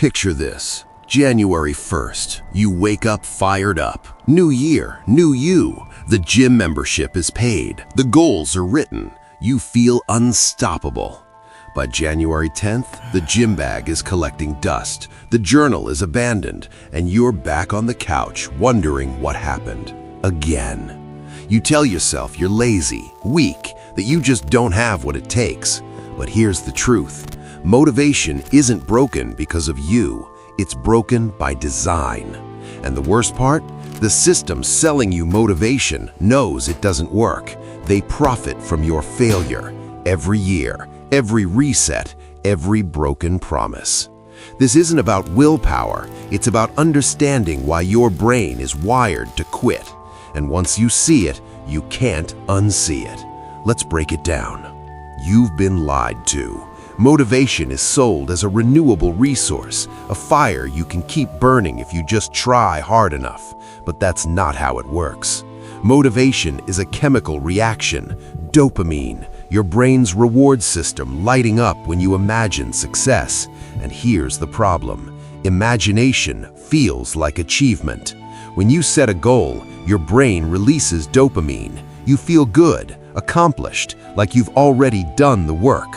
Picture this. January 1st, you wake up fired up. New year, new you. The gym membership is paid. The goals are written. You feel unstoppable. By January 10th, the gym bag is collecting dust. The journal is abandoned, and you're back on the couch wondering what happened. Again. You tell yourself you're lazy, weak, that you just don't have what it takes. But here's the truth. Motivation isn't broken because of you. It's broken by design. And the worst part? The system selling you motivation knows it doesn't work. They profit from your failure every year, every reset, every broken promise. This isn't about willpower. It's about understanding why your brain is wired to quit. And once you see it, you can't unsee it. Let's break it down. You've been lied to. Motivation is sold as a renewable resource, a fire you can keep burning if you just try hard enough. But that's not how it works. Motivation is a chemical reaction. Dopamine, your brain's reward system lighting up when you imagine success. And here's the problem. Imagination feels like achievement. When you set a goal, your brain releases dopamine. You feel good, accomplished, like you've already done the work.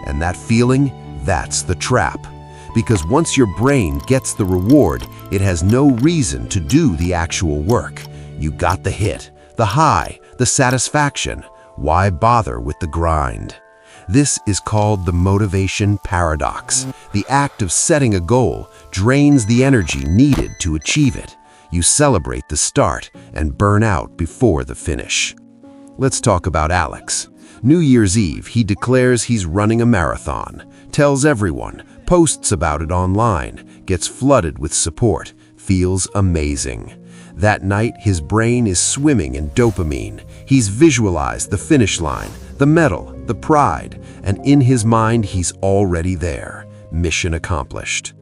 And that feeling, that's the trap. Because once your brain gets the reward, it has no reason to do the actual work. You got the hit, the high, the satisfaction. Why bother with the grind? This is called the motivation paradox. The act of setting a goal drains the energy needed to achieve it. You celebrate the start and burn out before the finish. Let's talk about Alex. New Year's Eve, he declares he's running a marathon, tells everyone, posts about it online, gets flooded with support, feels amazing. That night, his brain is swimming in dopamine. He's visualized the finish line, the medal, the pride, and in his mind, he's already there. Mission accomplished.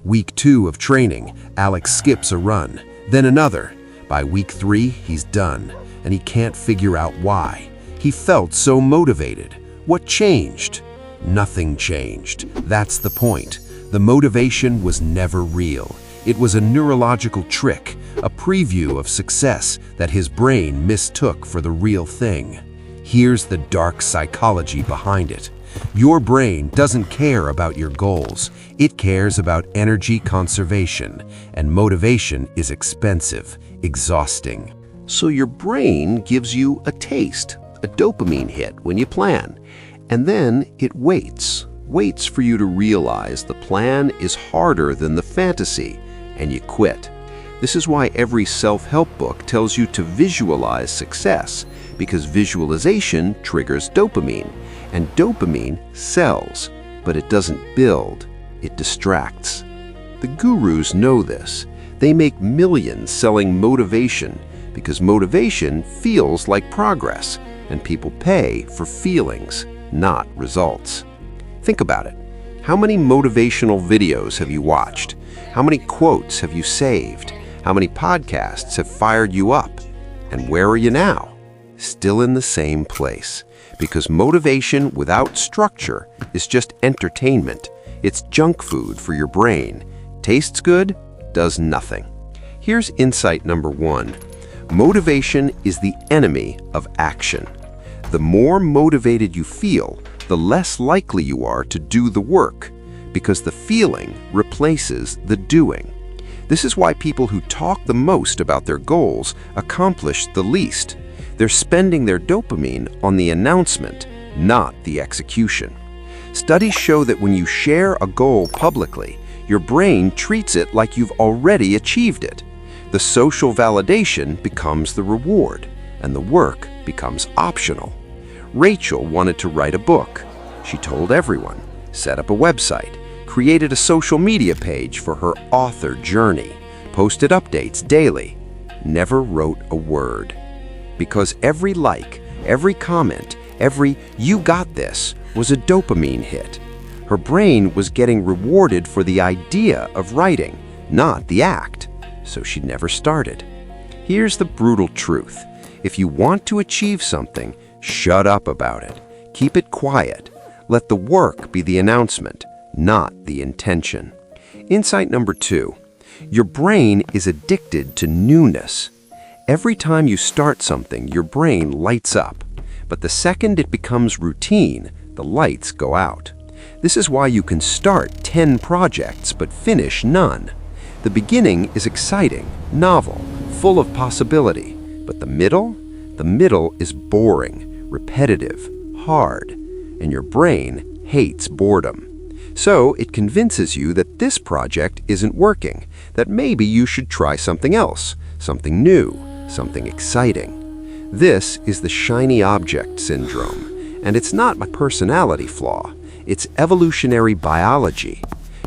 Week 2 of training, Alex skips a run, then another. By week 3, he's done, and he can't figure out why. He felt so motivated. What changed? Nothing changed. That's the point. The motivation was never real. It was a neurological trick, a preview of success that his brain mistook for the real thing. Here's the dark psychology behind it. Your brain doesn't care about your goals. It cares about energy conservation, and motivation is expensive, exhausting. So your brain gives you a taste, a dopamine hit when you plan, and then it waits for you to realize the plan is harder than the fantasy, and you quit. This is why every self-help book tells you to visualize success, because visualization triggers dopamine, and dopamine sells, but it doesn't build, it distracts. The gurus know this. They make millions selling motivation because motivation feels like progress, and people pay for feelings, not results. Think about it. How many motivational videos have you watched? How many quotes have you saved? How many podcasts have fired you up? And where are you now? Still in the same place. Because motivation without structure is just entertainment. It's junk food for your brain. Tastes good, does nothing. Here's insight number 1. Motivation is the enemy of action. The more motivated you feel, the less likely you are to do the work, because the feeling replaces the doing. This is why people who talk the most about their goals accomplish the least. They're spending their dopamine on the announcement, not the execution. Studies show that when you share a goal publicly, your brain treats it like you've already achieved it. The social validation becomes the reward, and the work becomes optional. Rachel wanted to write a book. She told everyone, set up a website, created a social media page for her author journey, posted updates daily, never wrote a word. Because every like, every comment, every "you got this" was a dopamine hit. Her brain was getting rewarded for the idea of writing, not the act, so she never started. Here's the brutal truth. If you want to achieve something, shut up about it. Keep it quiet. Let the work be the announcement, not the intention. Insight number 2. Your brain is addicted to newness. Every time you start something, your brain lights up. But the second it becomes routine, the lights go out. This is why you can start 10 projects but finish none. The beginning is exciting, novel, full of possibility. But the middle? The middle is boring, repetitive, hard. And your brain hates boredom. So it convinces you that this project isn't working, that maybe you should try something else, something new, something exciting. This is the shiny object syndrome, and it's not a personality flaw, it's evolutionary biology.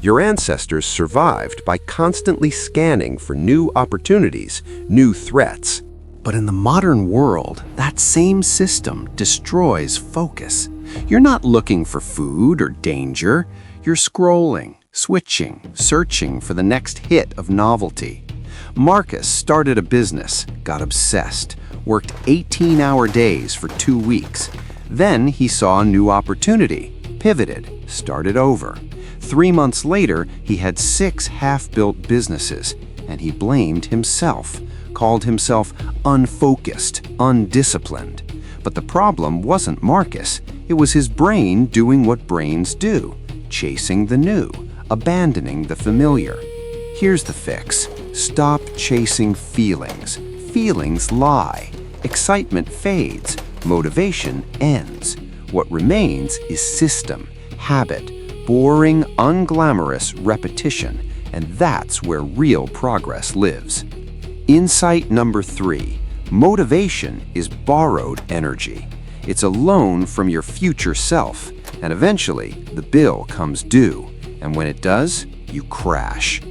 Your ancestors survived by constantly scanning for new opportunities, new threats. But in the modern world, that same system destroys focus. You're not looking for food or danger. You're scrolling, switching, searching for the next hit of novelty. Marcus started a business, got obsessed, worked 18-hour days for 2 weeks. Then he saw a new opportunity, pivoted, started over. 3 months later, he had 6 half-built businesses, and he blamed himself, called himself unfocused, undisciplined. But the problem wasn't Marcus. It was his brain doing what brains do, chasing the new, abandoning the familiar. Here's the fix. Stop chasing feelings. Feelings lie. Excitement fades. Motivation ends. What remains is system, habit, boring, unglamorous repetition, and that's where real progress lives. Insight number 3. Motivation is borrowed energy. It's a loan from your future self, and eventually the bill comes due, and when it does, you crash.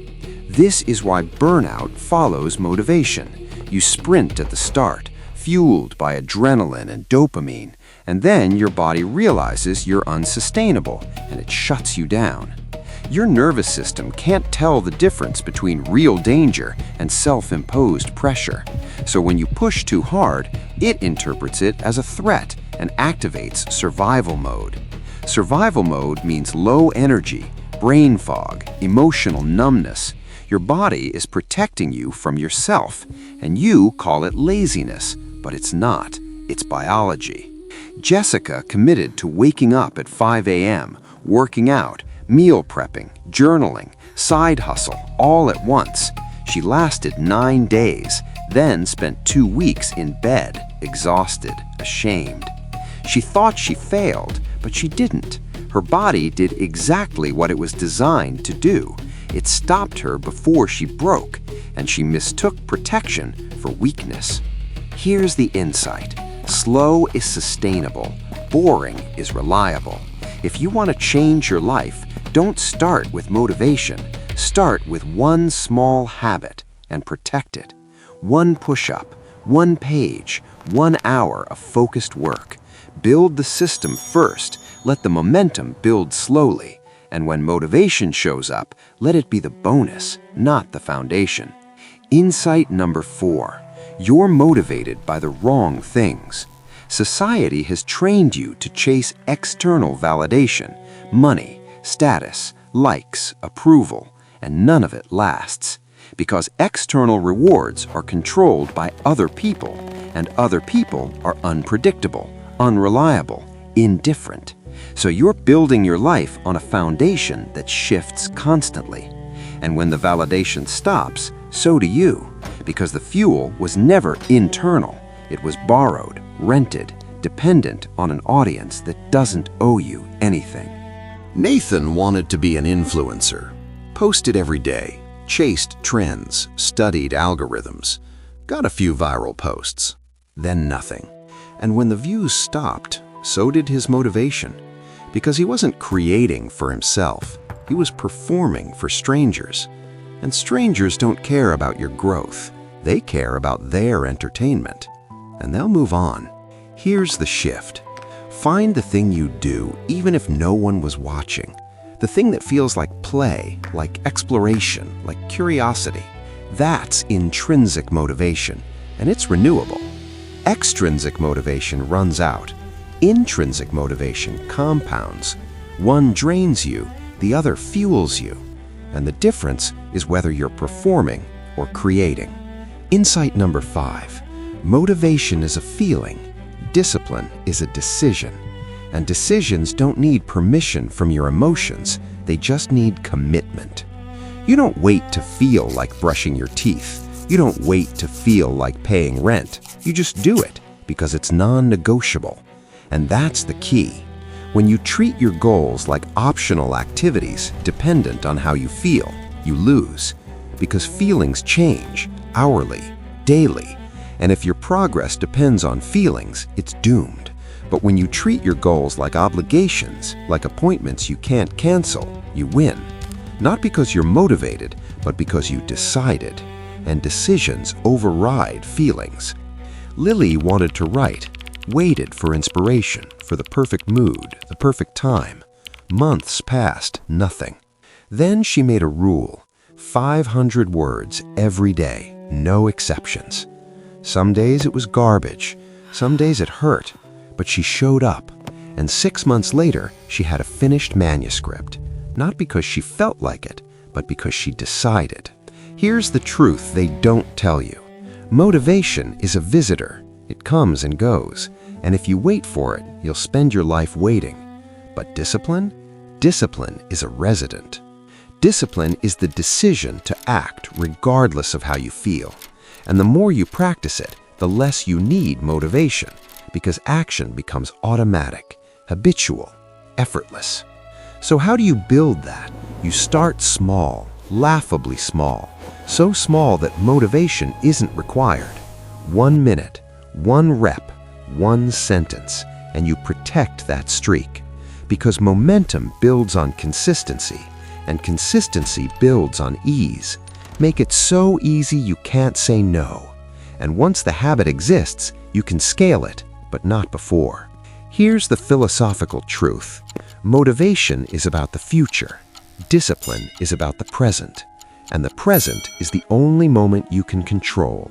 This is why burnout follows motivation. You sprint at the start, fueled by adrenaline and dopamine, and then your body realizes you're unsustainable, and it shuts you down. Your nervous system can't tell the difference between real danger and self-imposed pressure. So when you push too hard, it interprets it as a threat and activates survival mode. Survival mode means low energy, brain fog, emotional numbness. Your body is protecting you from yourself, and you call it laziness, but it's not. It's biology. Jessica committed to waking up at 5 a.m., working out, meal prepping, journaling, side hustle, all at once. She lasted 9 days, then spent 2 weeks in bed, exhausted, ashamed. She thought she failed, but she didn't. Her body did exactly what it was designed to do. It stopped her before she broke, and she mistook protection for weakness. Here's the insight. Slow is sustainable. Boring is reliable. If you want to change your life, don't start with motivation. Start with one small habit and protect it. One push-up, one page, 1 hour of focused work. Build the system first. Let the momentum build slowly. And when motivation shows up, let it be the bonus, not the foundation. Insight number 4. You're motivated by the wrong things. Society has trained you to chase external validation, money, status, likes, approval, and none of it lasts. Because external rewards are controlled by other people, and other people are unpredictable, unreliable, indifferent. So you're building your life on a foundation that shifts constantly. And when the validation stops, so do you, because the fuel was never internal. It was borrowed, rented, dependent on an audience that doesn't owe you anything. Nathan wanted to be an influencer. Posted every day, chased trends, studied algorithms, got a few viral posts, then nothing. And when the views stopped, so did his motivation. Because he wasn't creating for himself, he was performing for strangers. And strangers don't care about your growth. They care about their entertainment. And they'll move on. Here's the shift. Find the thing you do even if no one was watching. The thing that feels like play, like exploration, like curiosity. That's intrinsic motivation, and it's renewable. Extrinsic motivation runs out. Intrinsic motivation compounds. One drains you, the other fuels you. And the difference is whether you're performing or creating. Insight number 5. Motivation is a feeling. Discipline is a decision. And decisions don't need permission from your emotions. They just need commitment. You don't wait to feel like brushing your teeth. You don't wait to feel like paying rent. You just do it because it's non-negotiable. And that's the key. When you treat your goals like optional activities dependent on how you feel, you lose. Because feelings change, hourly, daily. And if your progress depends on feelings, it's doomed. But when you treat your goals like obligations, like appointments you can't cancel, you win. Not because you're motivated, but because you decided. And decisions override feelings. Lily wanted to write, waited for inspiration, for the perfect mood, the perfect time. Months passed, nothing. Then she made a rule, 500 words every day, no exceptions. Some days it was garbage, some days it hurt, but she showed up. And 6 months later, she had a finished manuscript. Not because she felt like it, but because she decided. Here's the truth they don't tell you. Motivation is a visitor. It comes and goes, and if you wait for it, you'll spend your life waiting. But discipline? Discipline is a resident. Discipline is the decision to act regardless of how you feel. And the more you practice it, the less you need motivation, because action becomes automatic, habitual, effortless. So how do you build that? You start small, laughably small, so small that motivation isn't required. 1 minute, 1 rep, 1 sentence, and you protect that streak. Because momentum builds on consistency, and consistency builds on ease. Make it so easy you can't say no. And once the habit exists, you can scale it, but not before. Here's the philosophical truth. Motivation is about the future. Discipline is about the present. And the present is the only moment you can control.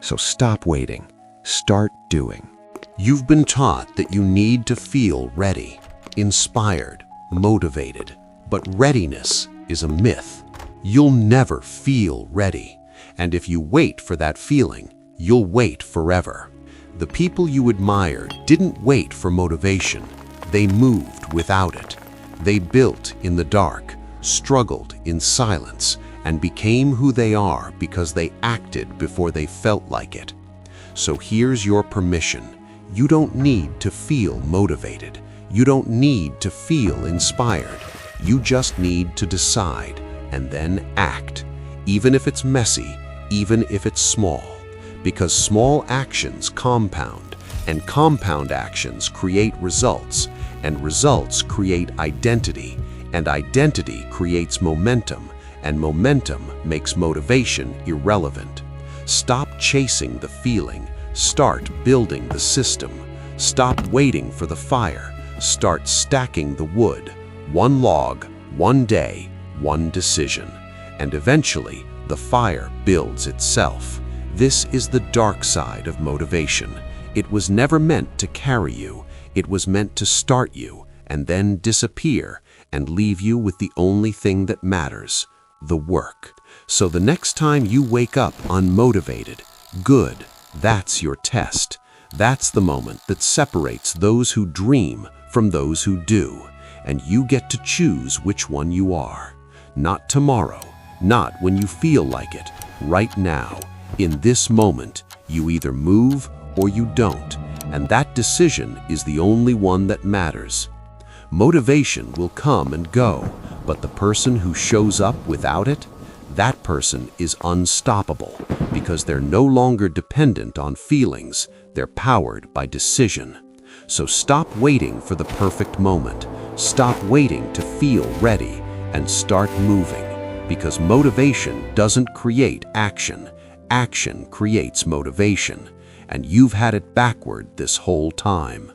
So stop waiting. Start doing. You've been taught that you need to feel ready, inspired, motivated. But readiness is a myth. You'll never feel ready. And if you wait for that feeling, you'll wait forever. The people you admire didn't wait for motivation. They moved without it. They built in the dark, struggled in silence, and became who they are because they acted before they felt like it. So here's your permission. You don't need to feel motivated. You don't need to feel inspired. You just need to decide and then act, even if it's messy, even if it's small. Because small actions compound, and compound actions create results, and results create identity, and identity creates momentum, and momentum makes motivation irrelevant. Stop chasing the feeling. Start building the system. Stop waiting for the fire. Start stacking the wood. 1 log, 1 day, 1 decision. And eventually, the fire builds itself. This is the dark side of motivation. It was never meant to carry you. It was meant to start you and then disappear and leave you with the only thing that matters, the work. So the next time you wake up unmotivated, good, that's your test. That's the moment that separates those who dream from those who do. And you get to choose which one you are. Not tomorrow, not when you feel like it. Right now, in this moment, you either move or you don't. And that decision is the only one that matters. Motivation will come and go, but the person who shows up without it, that person is unstoppable because they're no longer dependent on feelings. They're powered by decision. So stop waiting for the perfect moment. Stop waiting to feel ready and start moving, because motivation doesn't create action. Action creates motivation, and you've had it backward this whole time.